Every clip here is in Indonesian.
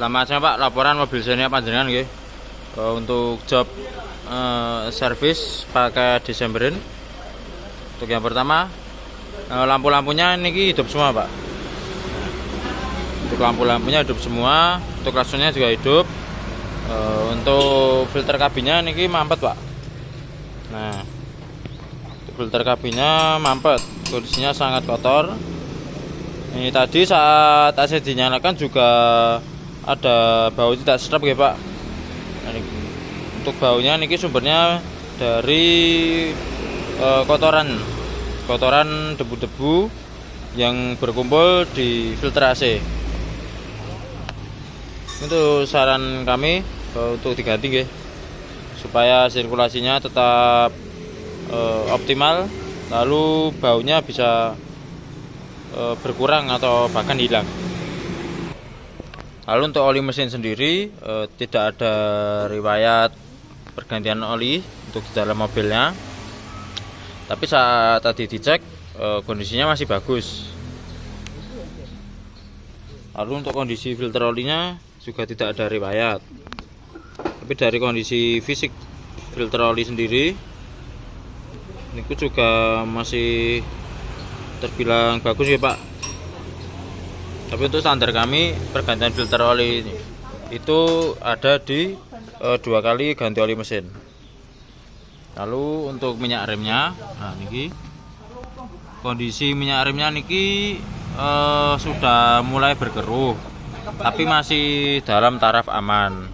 Selamat siang Pak, laporan mobil Xenia panjenengan nggih. Untuk job servis pakai Desemberin. Untuk yang pertama, lampu-lampunya ini hidup semua Pak. Untuk lampu-lampunya hidup semua, untuk klaksonnya juga hidup. Untuk filter kabinnya ini mampet Pak. Nah, untuk filter kabinnya mampet, kondisinya sangat kotor. Ini tadi saat AC dinyalakan juga ada bau tidak sedap ya Pak. Nah, untuk baunya niki sumbernya dari kotoran debu-debu yang berkumpul di filter AC. Itu saran kami untuk diganti nggih, supaya sirkulasinya tetap optimal, lalu baunya bisa berkurang atau bahkan hilang. Lalu untuk oli mesin sendiri tidak ada riwayat pergantian oli untuk di dalam mobilnya. Tapi saat tadi dicek kondisinya masih bagus. Lalu untuk kondisi filter olinya juga tidak ada riwayat. Tapi dari kondisi fisik filter oli sendiri ini juga masih terbilang bagus ya Pak. Tapi untuk standar kami pergantian filter oli itu ada di 2 kali ganti oli mesin. Lalu untuk minyak remnya, nah niki kondisi minyak remnya niki sudah mulai berkeruh, tapi masih dalam taraf aman.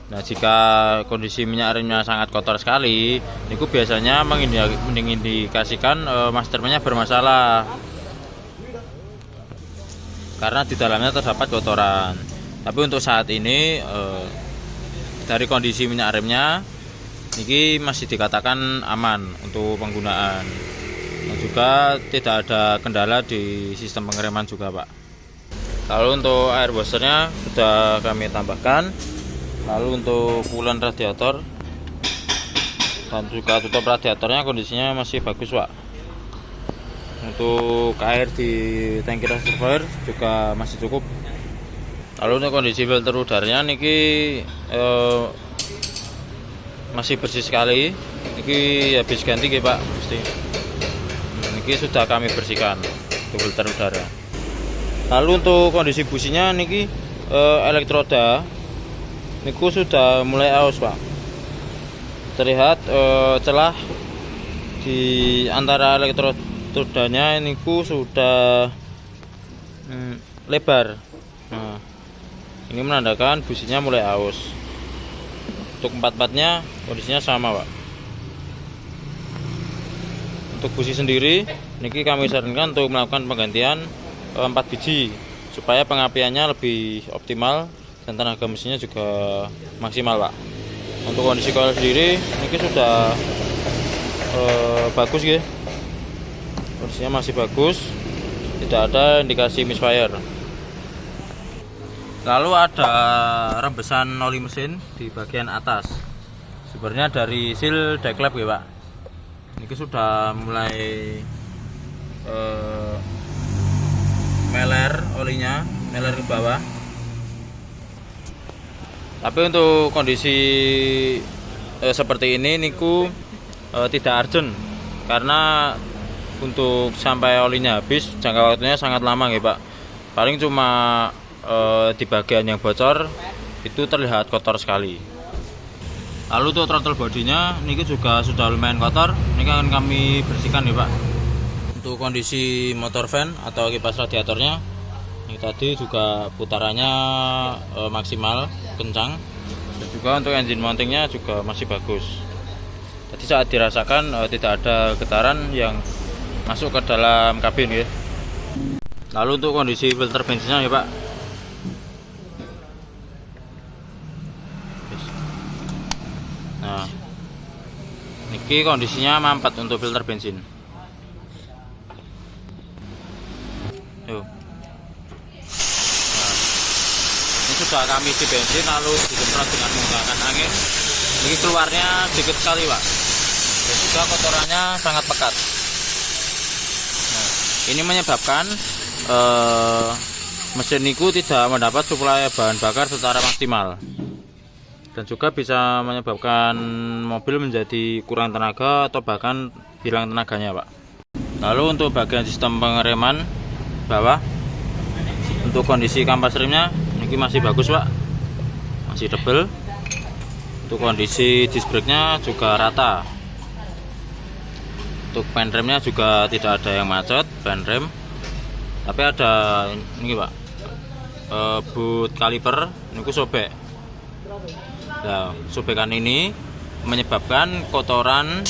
Nah, jika kondisi minyak remnya sangat kotor sekali, niku biasanya mengindikasikan masternya bermasalah, karena di dalamnya terdapat kotoran. Tapi untuk saat ini dari kondisi minyak remnya ini masih dikatakan aman untuk penggunaan, dan juga tidak ada kendala di sistem pengereman juga Pak. Lalu untuk air washernya sudah kami tambahkan. Lalu untuk coolant radiator dan juga tutup radiatornya kondisinya masih bagus Pak. Untuk air di tangki reservoir juga masih cukup. Lalu untuk kondisi filter udaranya niki masih bersih sekali. Niki habis ganti ya Pak, pasti. Niki sudah kami bersihkan untuk filter udara. Lalu untuk kondisi businya niki elektroda niku sudah mulai aus Pak. Terlihat celah di antara elektrodanya niku sudah lebar. Nah, ini menandakan businya mulai aus. Untuk empat-empatnya kondisinya sama Pak. Untuk busi sendiri niki kami sarankan untuk melakukan penggantian 4 biji supaya pengapiannya lebih optimal dan tenaga mesinnya juga maksimal Pak. Untuk kondisi coil sendiri ini sudah bagus ya, kondisinya masih bagus, tidak ada indikasi misfire. Lalu ada rembesan oli mesin di bagian atas, sebenarnya dari seal deklep ya Pak. Ini sudah mulai meler olinya, meler ke bawah. Tapi untuk kondisi seperti ini niku tidak urgent, karena untuk sampai olinya habis jangka waktunya sangat lama ya Pak. Paling cuma di bagian yang bocor itu terlihat kotor sekali. Lalu untuk throttle bodinya niki juga sudah lumayan kotor. Ini akan kami bersihkan ya Pak. Untuk kondisi motor fan atau kipas radiatornya ini tadi juga putarannya maksimal kencang, dan juga untuk engine mountingnya juga masih bagus. Tadi saat dirasakan tidak ada getaran yang masuk ke dalam kabin ya. Lalu untuk kondisi filter bensinnya ya Pak. Nah, niki kondisinya mampet untuk filter bensin. Yuk. Sudah kami isi bensin lalu disemprot dengan menggunakan angin. Ini keluarnya sedikit sekali Pak, dan juga kotorannya sangat pekat. Nah, ini menyebabkan mesin niku tidak mendapat suplai bahan bakar secara maksimal, dan juga bisa menyebabkan mobil menjadi kurang tenaga atau bahkan hilang tenaganya, Pak. Lalu untuk bagian sistem pengereman bawah, untuk kondisi kampas remnya ini masih bagus, Pak, masih tebel. Untuk kondisi disc brake-nya juga rata. Untuk ban remnya juga tidak ada yang macet ban rem, tapi ada ini, Pak, boot kaliper ini sobek. Nah, sobekan ini menyebabkan kotoran,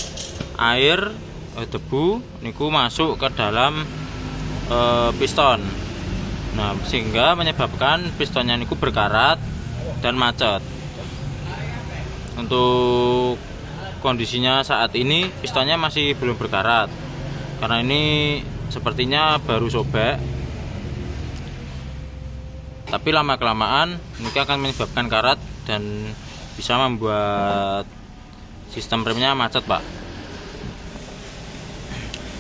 air, debu niku masuk ke dalam piston. Nah, sehingga menyebabkan pistonnya niku berkarat dan macet. Untuk kondisinya saat ini pistonnya masih belum berkarat, karena ini sepertinya baru sobek. Tapi lama kelamaan ini akan menyebabkan karat dan bisa membuat sistem remnya macet, Pak.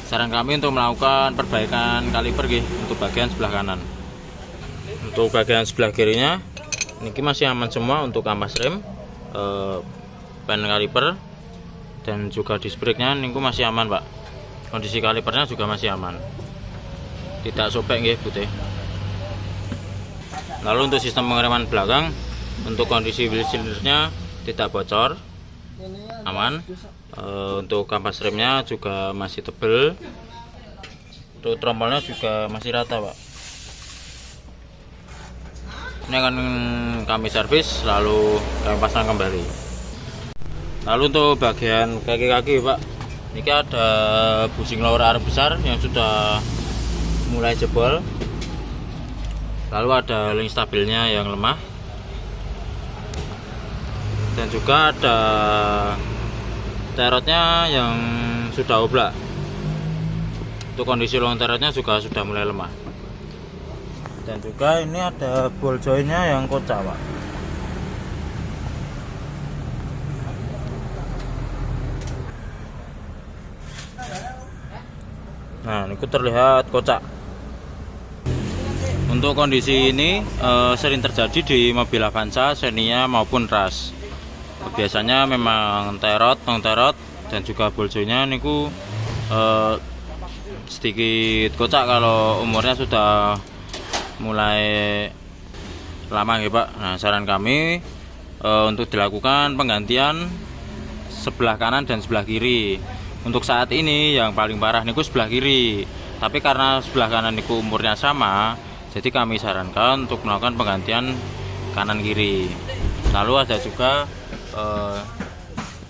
Saran kami untuk melakukan perbaikan kaliper untuk bagian sebelah kanan. Untuk bagian sebelah kirinya ini masih aman semua, untuk kampas rem, ban kaliper, dan juga disc brake-nya ini masih aman, Pak. Kondisi kalipernya juga masih aman, tidak sobek nggih, putih. Lalu untuk sistem pengereman belakang, untuk kondisi wheel cylindernya tidak bocor, aman. Untuk kampas remnya juga masih tebel. Untuk tromolnya juga masih rata, Pak. Ini akan kami servis lalu kami pasang kembali. Lalu untuk bagian kaki-kaki, Pak, ini ada bushing lower arm besar yang sudah mulai jebol. Lalu ada link stabilnya yang lemah, dan juga ada terotnya yang sudah oblak. Untuk kondisi long terotnya juga sudah mulai lemah, dan juga ini ada ball jointnya yang kocak, Pak. Nah, ini terlihat kocak. Untuk kondisi ini sering terjadi di mobil Avanza, Xenia maupun Rush. Biasanya memang long terot dan juga boljonya niku sedikit kocak kalau umurnya sudah mulai lama ya, Pak. Nah, saran kami untuk dilakukan penggantian sebelah kanan dan sebelah kiri. Untuk saat ini yang paling parah niku sebelah kiri, tapi karena sebelah kanan niku umurnya sama, jadi kami sarankan untuk melakukan penggantian kanan kiri. Lalu ada juga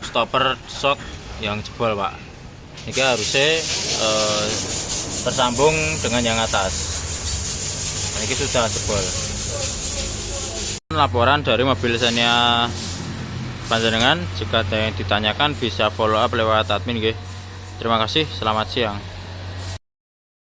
stopper shock yang jebol, Pak. Ini harusnya tersambung dengan yang atas. Ini sudah jebol. Laporan dari mobil Xenia panjenengan, jika ada yang ditanyakan bisa follow up lewat admin. Terima kasih, selamat siang.